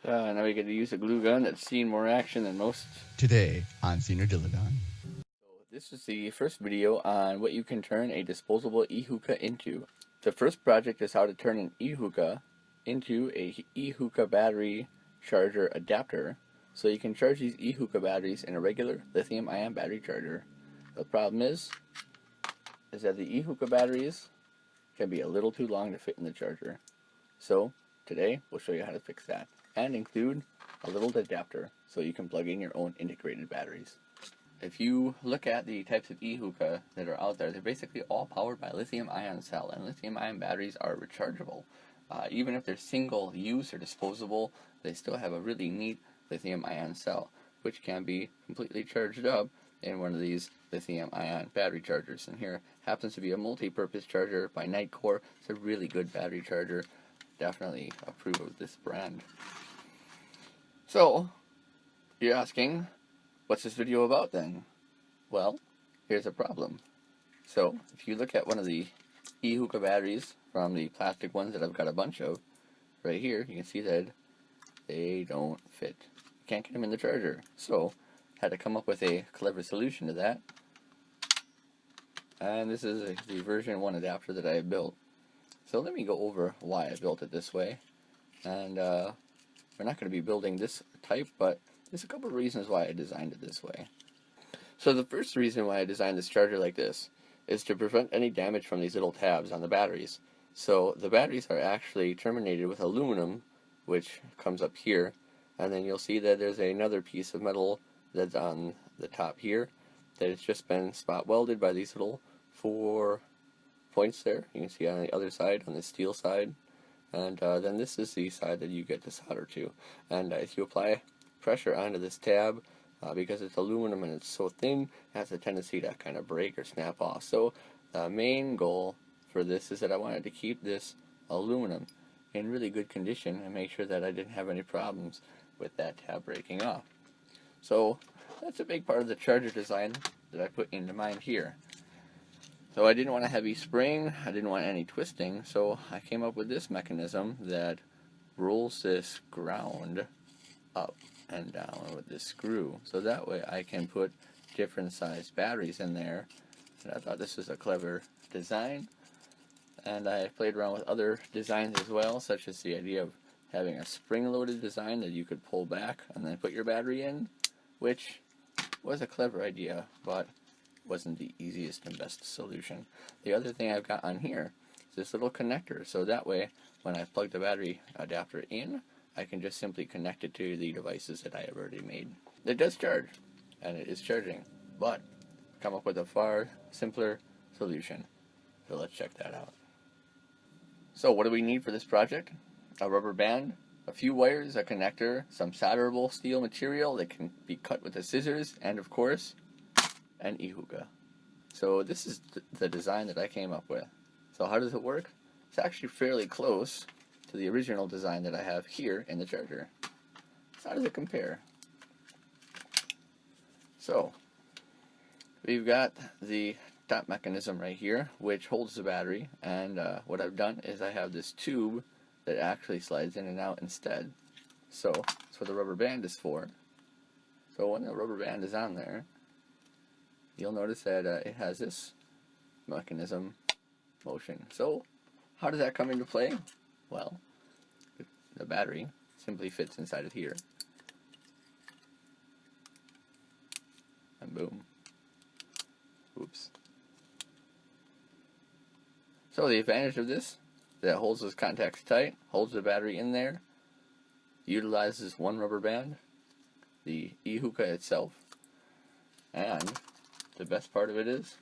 Now we get to use a glue gun that's seen more action than most. Today on Senior Dilettante. So this is the first video on what you can turn a disposable E-Hookah into. The first project is how to turn an E-Hookah into a E-Hookah battery charger adapter, so you can charge these E-Hookah batteries in a regular lithium-ion battery charger. The problem is that the E-Hookah batteries can be a little too long to fit in the charger. So today we'll show you how to fix that and include a little adapter so you can plug in your own integrated batteries. If you look at the types of E-Hookah that are out there, they're basically all powered by lithium-ion cell, and lithium-ion batteries are rechargeable. Even if they're single use or disposable, they still have a really neat lithium-ion cell, which can be completely charged up in one of these lithium-ion battery chargers. And here happens to be a multi-purpose charger by Nightcore. It's a really good battery charger. Definitely approve of this brand. So, you're asking, what's this video about then? Well, here's a problem. So, if you look at one of the E-Hookah batteries from the plastic ones that I've got a bunch of, right here, you can see that they don't fit. You can't get them in the charger. So, had to come up with a clever solution to that. And this is the version 1 adapter that I have built. So let me go over why I built it this way. And we're not going to be building this type, but there's a couple of reasons why I designed it this way. So the first reason why I designed this charger like this is to prevent any damage from these little tabs on the batteries. So the batteries are actually terminated with aluminum, which comes up here, and then you'll see that there's another piece of metal that's on the top here that has just been spot welded by these little 4 points there. You can see on the other side, on the steel side, and then this is the side that you get to solder to. And if you apply pressure onto this tab, because it's aluminum and it's so thin, it has a tendency to kind of break or snap off. So the main goal for this is that I wanted to keep this aluminum in really good condition and make sure that I didn't have any problems with that tab breaking off. So that's a big part of the charger design that I put into mind here. So I didn't want a heavy spring, I didn't want any twisting, so I came up with this mechanism that rolls this ground up and down with this screw. So that way I can put different sized batteries in there. And I thought this was a clever design. And I played around with other designs as well, such as the idea of having a spring-loaded design that you could pull back and then put your battery in, which was a clever idea, but wasn't the easiest and best solution. The other thing I've got on here is this little connector, so that way when I plug the battery adapter in, I can just simply connect it to the devices that I have already made. It does charge, and it is charging, but come up with a far simpler solution. So let's check that out. So what do we need for this project? A rubber band, a few wires, a connector, some solderable steel material that can be cut with the scissors, and of course, an E-Hookah. So this is the design that I came up with. So how does it work? It's actually fairly close to the original design that I have here in the charger. So how does it compare? So we've got the top mechanism right here, which holds the battery, and what I've done is I have this tube that actually slides in and out instead. So that's what the rubber band is for. So when the rubber band is on there, you'll notice that it has this mechanism motion. So how does that come into play? Well, the battery simply fits inside of here. And boom. Oops. So the advantage of this, that holds those contacts tight, holds the battery in there, utilizes one rubber band, the E-Hookah itself, and the best part of it is,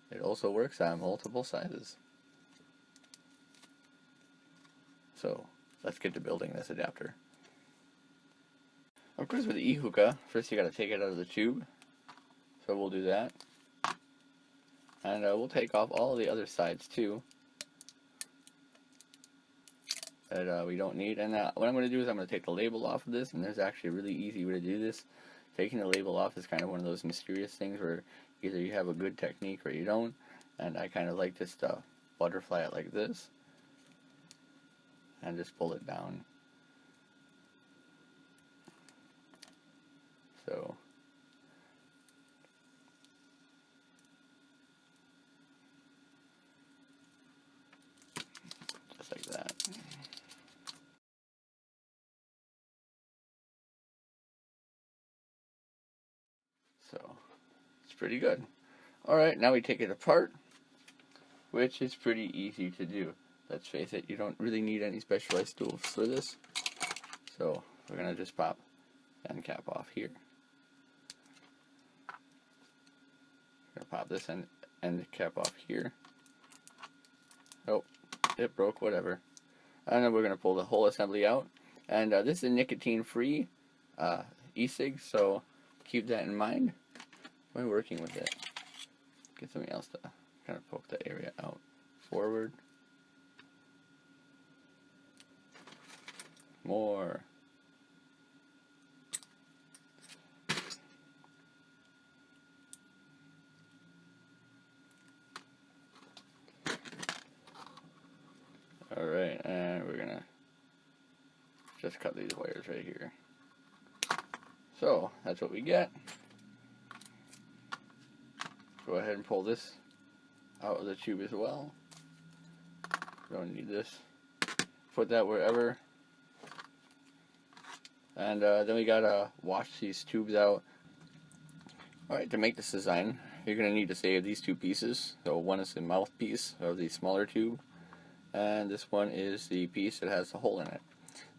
it also works on multiple sizes. So, let's get to building this adapter. Of course, with the E-Hookah, first you got to take it out of the tube. So we'll do that. And we'll take off all the other sides too that we don't need. And what I'm going to do is I'm going to take the label off of this, and there's actually a really easy way to do this. Taking the label off is kind of one of those mysterious things where either you have a good technique or you don't, and I kind of like just to butterfly it like this and just pull it down. pretty good. Alright, now we take it apart, which is pretty easy to do. Let's face it, you don't really need any specialized tools for this. So we're going to just pop the end cap off here. Going to pop this end cap off here. Oh, it broke, whatever. And then we're going to pull the whole assembly out. And this is a nicotine-free e-cig, so keep that in mind when working with it. Get something else to kind of poke that area out forward. More. Alright, and we're gonna just cut these wires right here. So, that's what we get. Go ahead and pull this out of the tube as well. Don't need this. Put that wherever. And then we gotta wash these tubes out. Alright, to make this design, you're gonna need to save these two pieces. So one is the mouthpiece of the smaller tube, and this one is the piece that has a hole in it.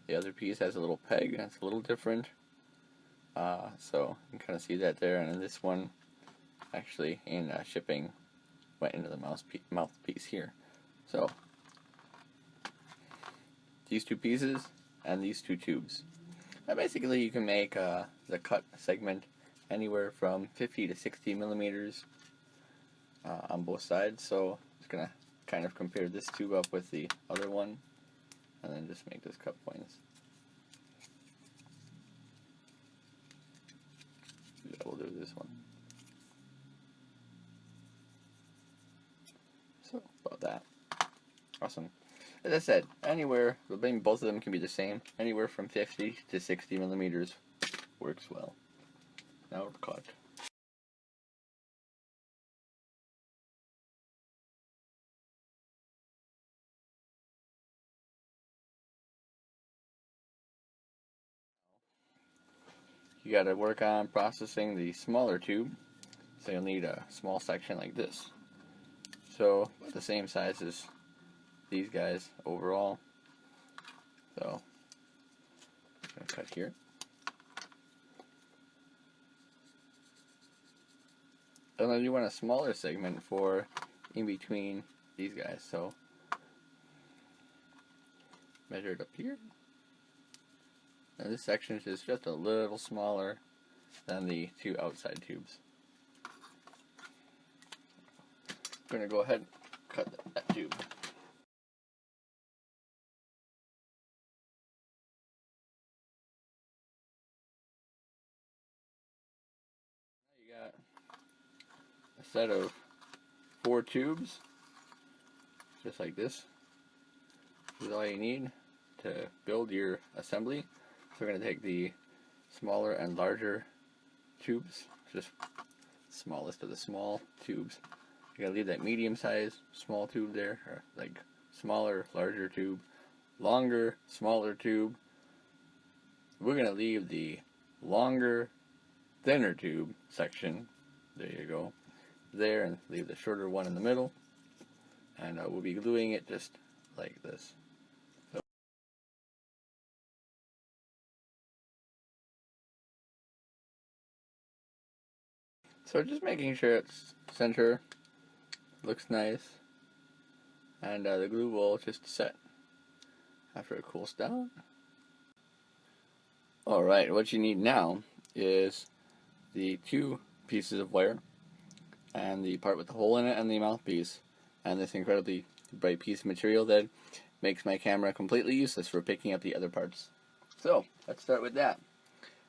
The other piece has a little peg, and it's a little different. So you can kind of see that there, and then this one actually in shipping went into the mouthpiece here. So these two pieces and these two tubes. Now basically you can make the cut segment anywhere from 50 to 60 millimeters on both sides. So I'm just gonna kind of compare this tube up with the other one, and then just make this cut points. Yeah, we'll do this one. So about that. Awesome. As I said, anywhere, both of them can be the same. Anywhere from 50 to 60 millimeters works well. Now we're cut. You got to work on processing the smaller tube, so you'll need a small section like this. So about the same size as these guys overall. So I'm going to cut here. And then you want a smaller segment for in between these guys. So measure it up here. And this section is just a little smaller than the two outside tubes. I'm going to go ahead and cut that tube. Now you got a set of 4 tubes, just like this. This is all you need to build your assembly. So we're going to take the smaller and larger tubes, just smallest of the small tubes. You gotta leave that medium size small tube there, or like smaller, larger tube, longer, smaller tube. We're gonna leave the longer, thinner tube section, there you go, there, and leave the shorter one in the middle. And we'll be gluing it just like this. So just making sure it's center, looks nice, and the glue will just set after it cools down. Alright, what you need now is the 2 pieces of wire, and the part with the hole in it, and the mouthpiece, and this incredibly bright piece of material that makes my camera completely useless for picking up the other parts. So let's start with that.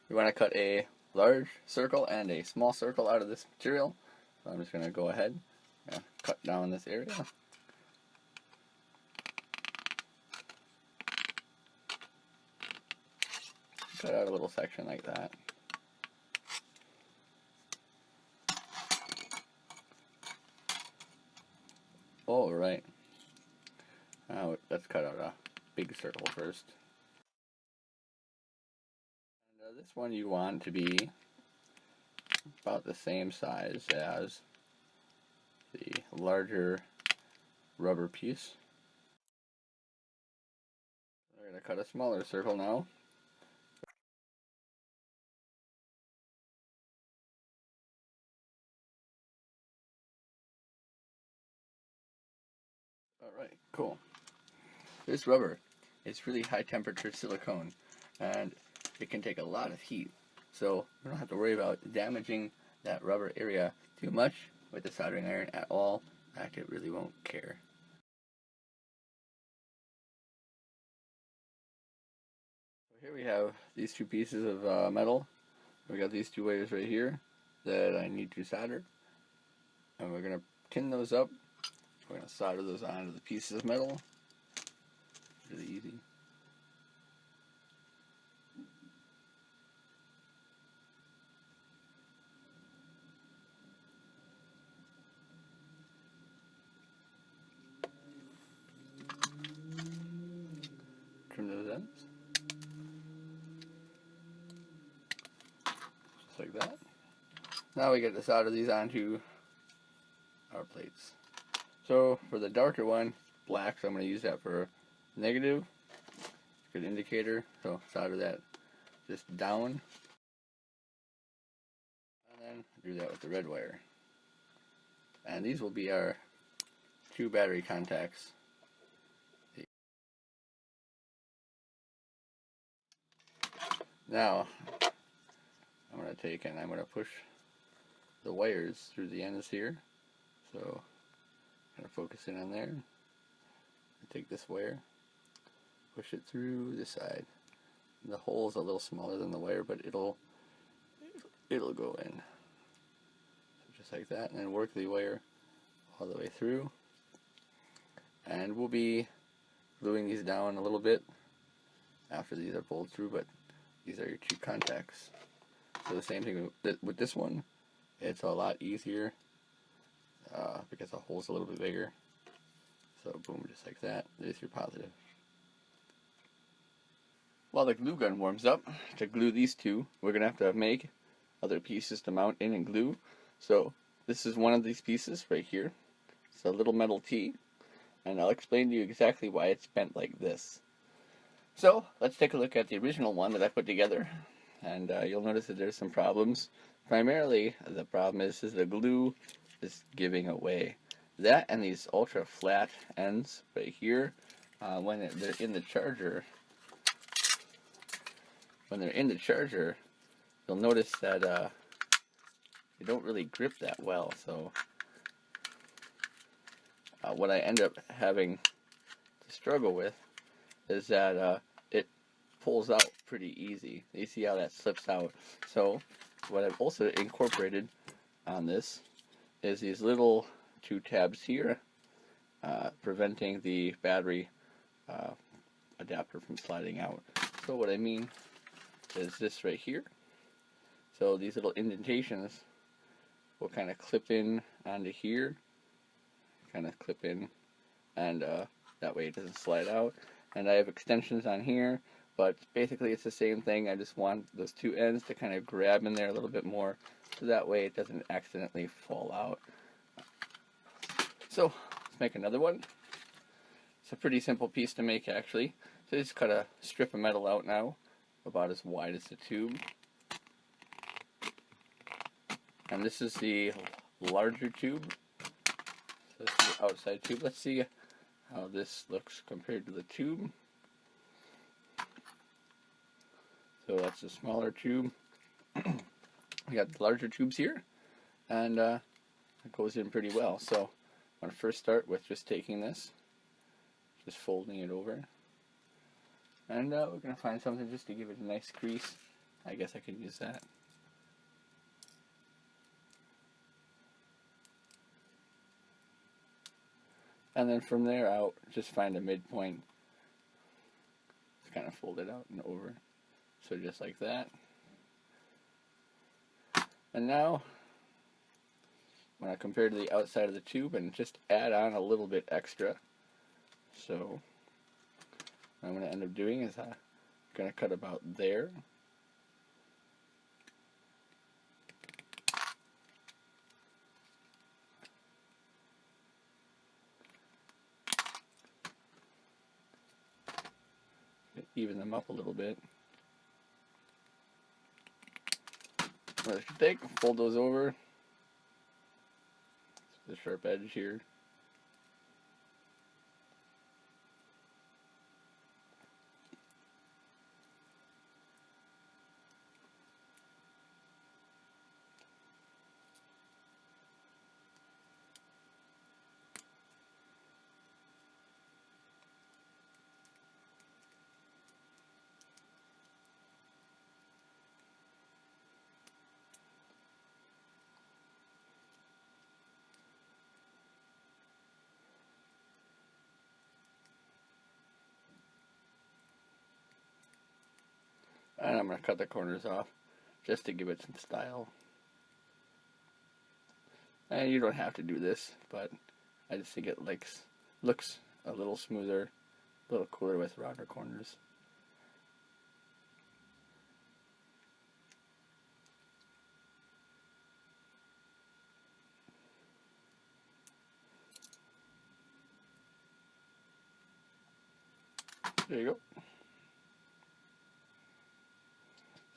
We want to cut a large circle and a small circle out of this material. So I'm just going to go ahead and cut down this area. Cut out a little section like that. Alright. Now let's cut out a big circle first. And this one you want to be about the same size as the larger rubber piece. We're going to cut a smaller circle now. Alright, cool. This rubber is really high temperature silicone, and it can take a lot of heat. So we don't have to worry about damaging that rubber area too much with the soldering iron at all. In fact, it really won't care. So here we have these two pieces of metal. We got these two wires right here that I need to solder, and we're going to tin those up. We're going to solder those onto the pieces of metal. Really easy. Trim those ends. Just like that. Now we get to solder these onto our plates. So for the darker one, black, so I'm going to use that for negative. Good indicator. So solder that just down. And then do that with the red wire. And these will be our two battery contacts. Now, I'm going to take and I'm going to push the wires through the ends here. So, I'm going to focus in on there. Take this wire, push it through this side. And the hole is a little smaller than the wire, but it'll go in. So just like that, and then work the wire all the way through. And we'll be gluing these down a little bit after these are pulled through, but these are your two contacts. So the same thing with this one. It's a lot easier because the hole's a little bit bigger. So boom, just like that. There's your positive. While the glue gun warms up, to glue these two, we're going to have to make other pieces to mount in and glue. So this is one of these pieces right here. It's a little metal T, and I'll explain to you exactly why it's bent like this. So let's take a look at the original one that I put together, and you'll notice that there's some problems. Primarily, the problem is the glue is giving away. That and these ultra flat ends right here, when they're in the charger, you'll notice that they don't really grip that well. So what I end up having to struggle with is that it pulls out pretty easy. You see how that slips out. So what I've also incorporated on this is these little two tabs here, preventing the battery adapter from sliding out. So what I mean is this right here. So these little indentations will kind of clip in onto here, kind of clip in, and that way it doesn't slide out. And I have extensions on here, but basically it's the same thing. I just want those two ends to kind of grab in there a little bit more, so that way it doesn't accidentally fall out. So let's make another one. It's a pretty simple piece to make, actually. So just cut a strip of metal out now, about as wide as the tube. And this is the larger tube. So this is the outside tube. Let's see how this looks compared to the tube. So that's the smaller tube. We got the larger tubes here, and it goes in pretty well. So I'm going to first start with just taking this, just folding it over, and we're going to find something just to give it a nice crease. I guess I could use that. And then from there out, just find a midpoint. Just kind of fold it out and over. So just like that. And now, when I compare to the outside of the tube, and just add on a little bit extra. So what I'm going to end up doing is I'm going to cut about there. even them up a little bit. What I should take, fold those over. The sharp edge here. And I'm going to cut the corners off just to give it some style. And you don't have to do this, but I just think it looks a little smoother, a little cooler with rounder corners. There you go.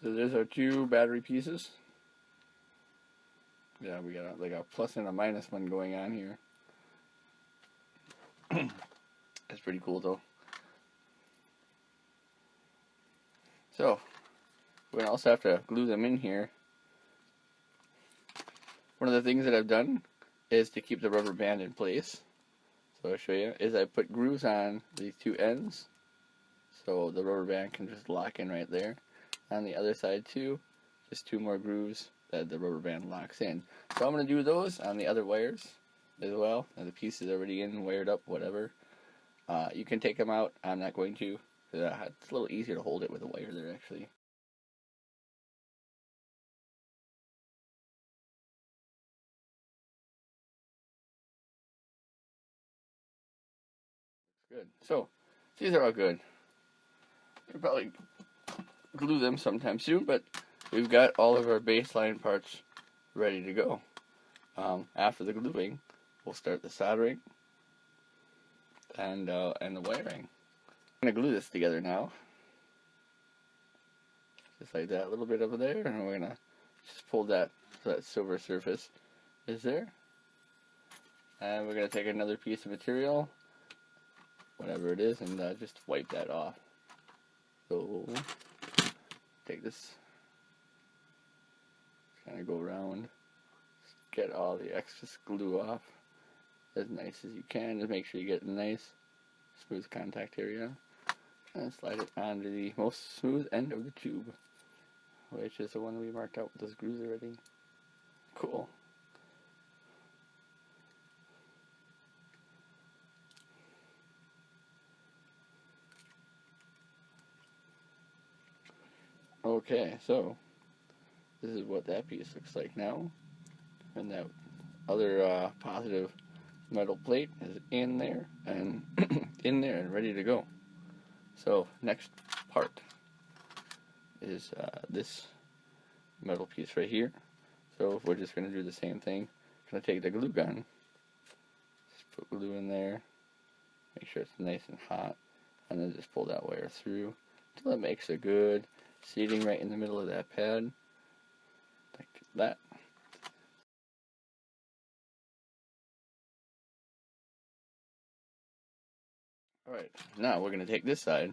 So there's our two battery pieces. Yeah, we got like a plus and a minus one going on here. That's pretty cool though. So we're gonna also have to glue them in here. One of the things that I've done is to keep the rubber band in place. So I'll show you, is I put grooves on these two ends so the rubber band can just lock in right there. On the other side too, just two more grooves that the rubber band locks in. So I'm going to do those on the other wires as well, and the piece is already in, wired up, whatever. You can take them out, I'm not going to. It's a little easier to hold it with a wire there actually. Good. So these are all good. We'll probably glue them sometime soon, but we've got all of our baseline parts ready to go. After the gluing, we'll start the soldering and the wiring. I'm gonna glue this together now, just like that, a little bit over there, and we're gonna just pull that so that silver surface is there. And we're gonna take another piece of material, whatever it is, and just wipe that off. So take this, kind of go around, get all the excess glue off as nice as you can. Just make sure you get a nice smooth contact area, and slide it onto the most smooth end of the tube, which is the one we marked out with those grooves already. Cool. Okay, so this is what that piece looks like now, and that other positive metal plate is in there and in there and ready to go. So next part is this metal piece right here. So we're just going to do the same thing. Going to take the glue gun, just put glue in there, make sure it's nice and hot, and then just pull that wire through until it makes a good seating right in the middle of that pad, like that. Alright, now we're going to take this side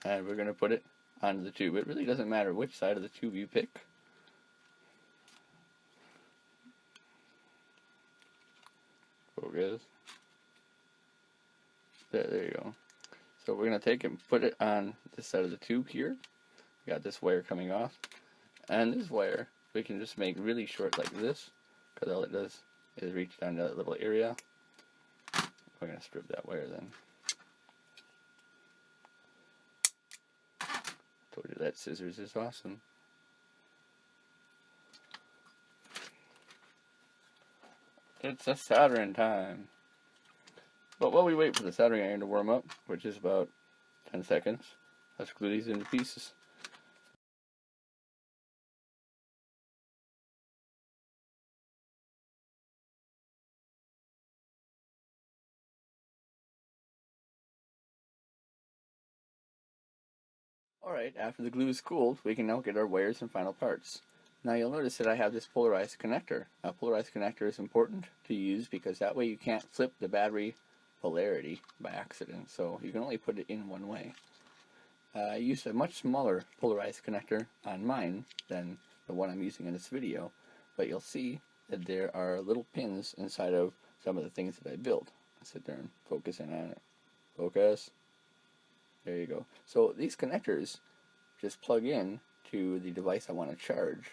and we're going to put it onto the tube. It really doesn't matter which side of the tube you pick. Focus. There you go. So we're going to take and put it on this side of the tube here. We got this wire coming off. And this wire we can just make really short like this, because all it does is reach down to that little area. We're going to strip that wire then. Told you that scissors is awesome. It's a soldering time. But while we wait for the soldering iron to warm up, which is about 10 seconds, let's glue these into pieces. Alright, after the glue is cooled, we can now get our wires and final parts. Now you'll notice that I have this polarized connector. A polarized connector is important to use because that way you can't flip the battery polarity by accident, so you can only put it in one way. I used a much smaller polarized connector on mine than the one I'm using in this video, but you'll see that there are little pins inside of some of the things that I built. I'll sit there and focus in on it. Focus. There you go. So these connectors just plug in to the device I want to charge,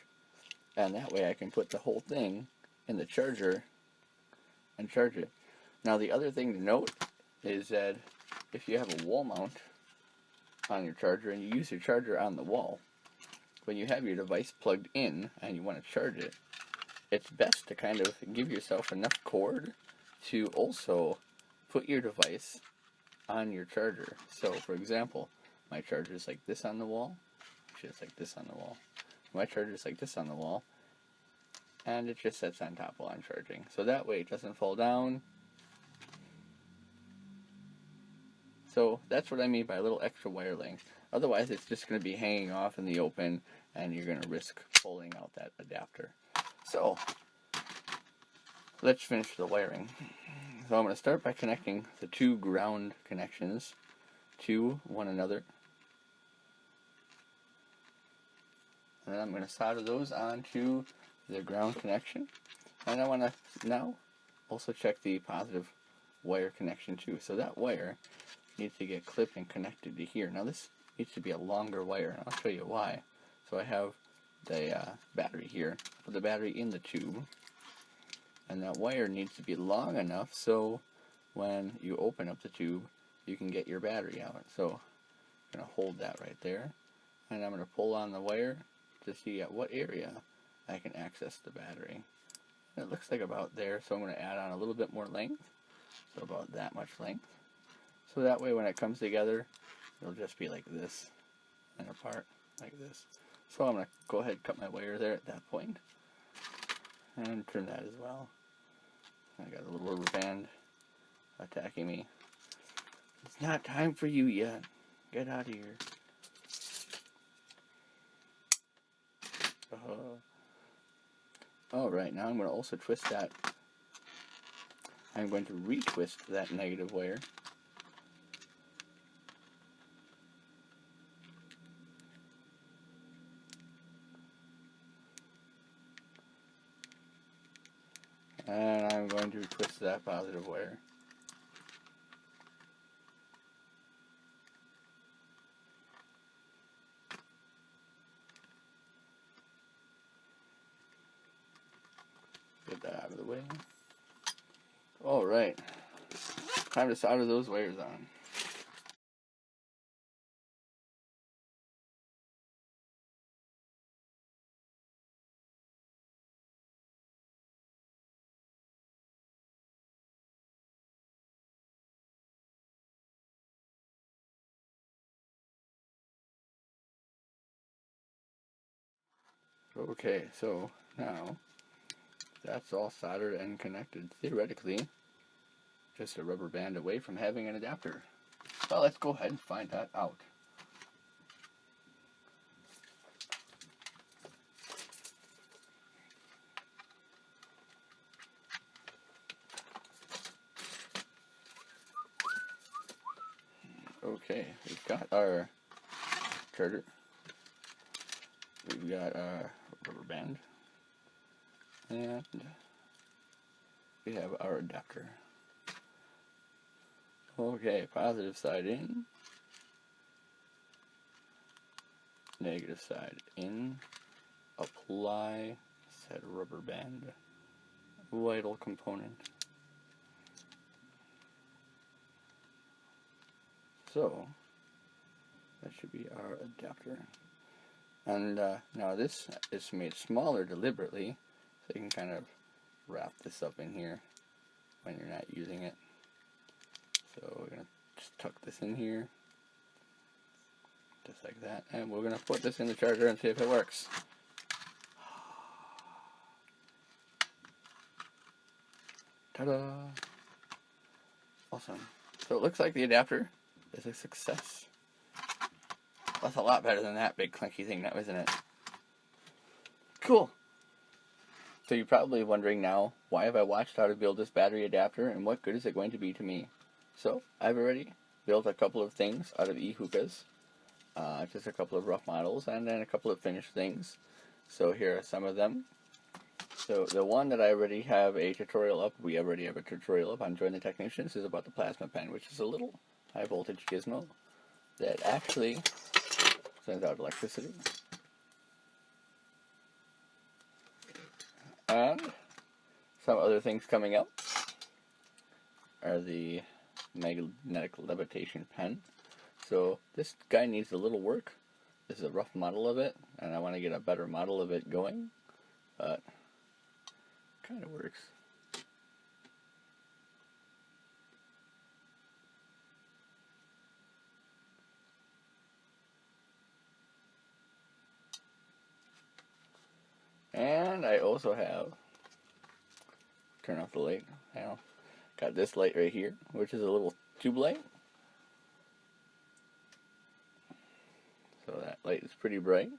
and that way I can put the whole thing in the charger and charge it. Now the other thing to note is that if you have a wall mount on your charger and you use your charger on the wall, when you have your device plugged in and you want to charge it, it's best to kind of give yourself enough cord to also put your device on your charger. So for example, my charger is like this on the wall. Actually, it's like this on the wall. My charger is like this on the wall, and it just sits on top while I'm charging. So that way it doesn't fall down. So that's what I mean by a little extra wire length. Otherwise it's just going to be hanging off in the open and you're going to risk pulling out that adapter. So let's finish the wiring. So I'm going to start by connecting the two ground connections to one another. And then I'm going to solder those onto the ground connection. And I want to now also check the positive wire connection too. So that wire needs to get clipped and connected to here. Now this needs to be a longer wire, and I'll show you why. So I have the battery here. Put the battery in the tube, and that wire needs to be long enough so when you open up the tube you can get your battery out. So I'm going to hold that right there, and I'm going to pull on the wire to see at what area I can access the battery. And it looks like about there, so I'm going to add on a little bit more length, so about that much length. So that way when it comes together, it'll just be like this, and apart like this. So I'm going to go ahead and cut my wire there at that point, and trim that as well. I got a little rubber band attacking me. It's not time for you yet. Get out of here. Alright, now I'm going to also twist that. I'm going to retwist that negative wire. And I'm going to twist that positive wire. Get that out of the way. Alright, time to solder those wires on. Okay, so now that's all soldered and connected. Theoretically, just a rubber band away from having an adapter. Well, let's go ahead and find that out. Okay, we've got our charger. We've got our rubber band. And we have our adapter. Okay, positive side in. Negative side in. Apply said rubber band. Vital component. So that should be our adapter. And now this is made smaller deliberately, so you can kind of wrap this up in here when you're not using it. So we're going to just tuck this in here, just like that, and we're going to put this in the charger and see if it works. Ta-da! Awesome. So it looks like the adapter is a success. That's a lot better than that big clunky thing now, isn't it? Cool. So you're probably wondering now, why have I watched how to build this battery adapter and what good is it going to be to me? So I've already built a couple of things out of E-Hookahs. Just a couple of rough models and then a couple of finished things. So here are some of them. So the one that I already have a tutorial up, we already have a tutorial up on Join the Technicians, is about the plasma pen, which is a little high voltage gizmo that actually sends out electricity. And some other things coming up are the magnetic levitation pen. So this guy needs a little work. This is a rough model of it, and I want to get a better model of it going, but kind of works. And I also have, turn off the light, got this light right here, which is a little tube light. So that light is pretty bright.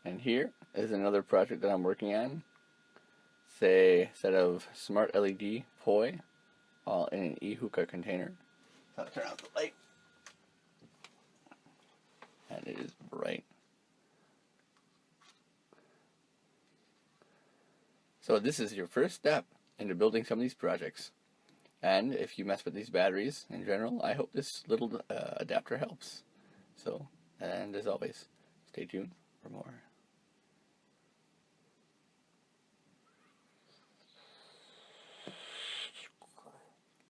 And here is another project that I'm working on. It's a set of smart LED poi, all in an E-Hookah container. So I'll turn off the light. And it is bright. So this is your first step into building some of these projects. And if you mess with these batteries in general, I hope this little adapter helps. So, and as always, stay tuned for more.